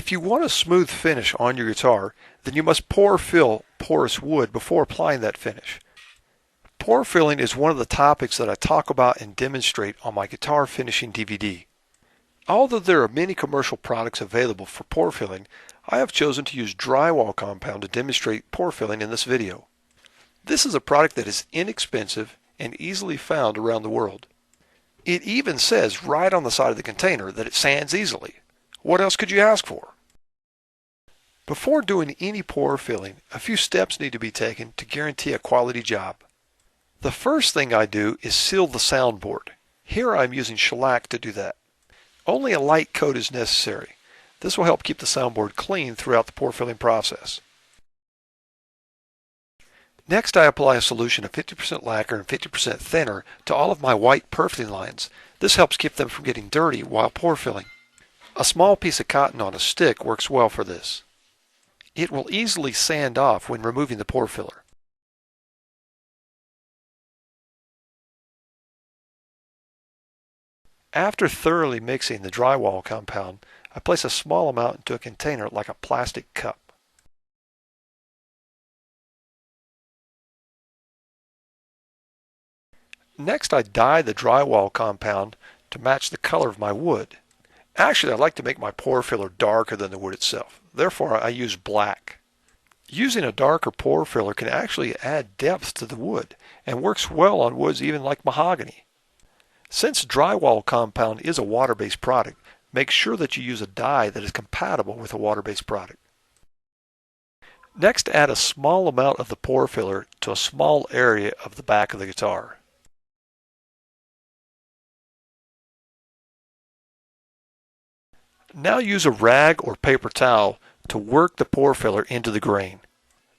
If you want a smooth finish on your guitar, then you must pore fill porous wood before applying that finish. Pore filling is one of the topics that I talk about and demonstrate on my guitar finishing DVD. Although there are many commercial products available for pore filling, I have chosen to use Drywall compound to demonstrate pore filling in this video. This is a product that is inexpensive and easily found around the world. It even says right on the side of the container that it sands easily. What else could you ask for? Before doing any pore filling, a few steps need to be taken to guarantee a quality job. The first thing I do is seal the soundboard. Here I'm using shellac to do that. Only a light coat is necessary. This will help keep the soundboard clean throughout the pore filling process. Next, I apply a solution of 50% lacquer and 50% thinner to all of my white pore filling lines. This helps keep them from getting dirty while pore filling. A small piece of cotton on a stick works well for this. It will easily sand off when removing the pore filler. After thoroughly mixing the drywall compound, I place a small amount into a container like a plastic cup. Next, I dye the drywall compound to match the color of my wood. Actually, I like to make my pore filler darker than the wood itself. Therefore, I use black. Using a darker pore filler can actually add depth to the wood and works well on woods even like mahogany. Since drywall compound is a water-based product, make sure that you use a dye that is compatible with a water-based product. Next, add a small amount of the pore filler to a small area of the back of the guitar. Now use a rag or paper towel to work the pore filler into the grain.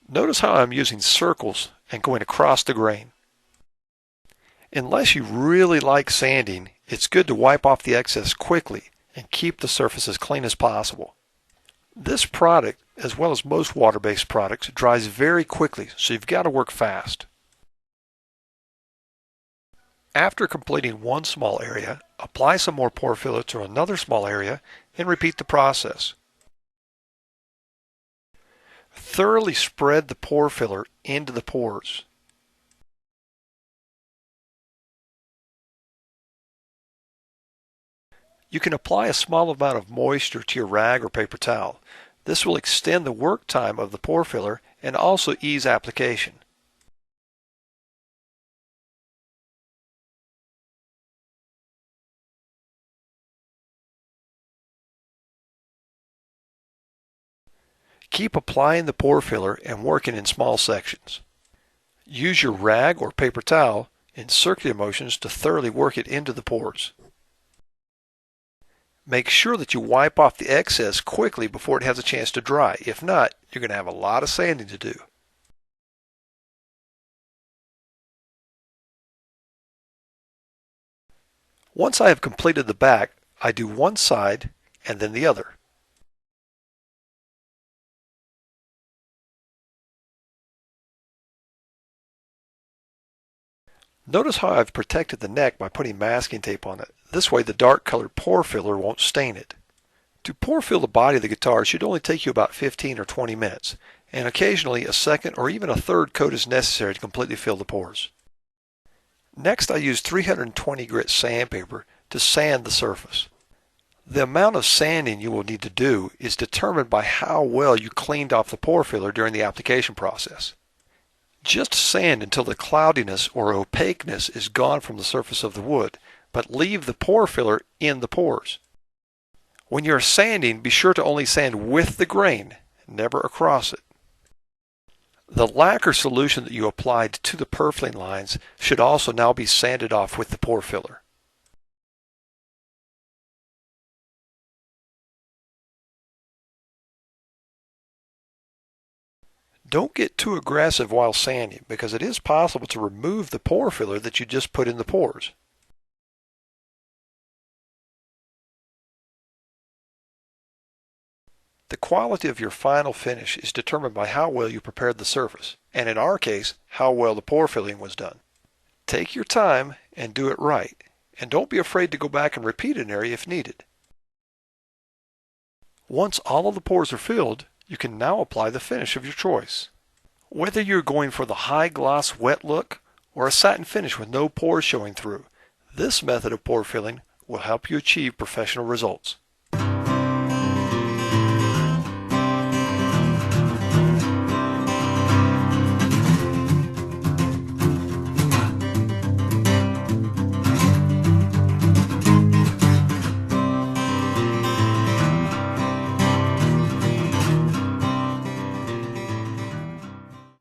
Notice how I'm using circles and going across the grain. Unless you really like sanding, it's good to wipe off the excess quickly and keep the surface as clean as possible. This product, as well as most water-based products, dries very quickly, so you've got to work fast. After completing one small area, apply some more pore filler to another small area and repeat the process. Thoroughly spread the pore filler into the pores. You can apply a small amount of moisture to your rag or paper towel. This will extend the work time of the pore filler and also ease application. Keep applying the pore filler and working in small sections. Use your rag or paper towel in circular motions to thoroughly work it into the pores. Make sure that you wipe off the excess quickly before it has a chance to dry. If not, you're going to have a lot of sanding to do. Once I have completed the back, I do one side and then the other. Notice how I've protected the neck by putting masking tape on it. This way the dark colored pore filler won't stain it. To pore fill the body of the guitar should only take you about 15 or 20 minutes, and occasionally a second or even a third coat is necessary to completely fill the pores. Next, I use 320 grit sandpaper to sand the surface. The amount of sanding you will need to do is determined by how well you cleaned off the pore filler during the application process. Just sand until the cloudiness or opaqueness is gone from the surface of the wood, but leave the pore filler in the pores. When you're sanding, be sure to only sand with the grain, never across it. The lacquer solution that you applied to the pore filling lines should also now be sanded off with the pore filler. Don't get too aggressive while sanding because it is possible to remove the pore filler that you just put in the pores. The quality of your final finish is determined by how well you prepared the surface, and in our case, how well the pore filling was done. Take your time and do it right, and don't be afraid to go back and repeat an area if needed. Once all of the pores are filled, you can now apply the finish of your choice. Whether you're going for the high gloss wet look or a satin finish with no pores showing through, this method of pore filling will help you achieve professional results.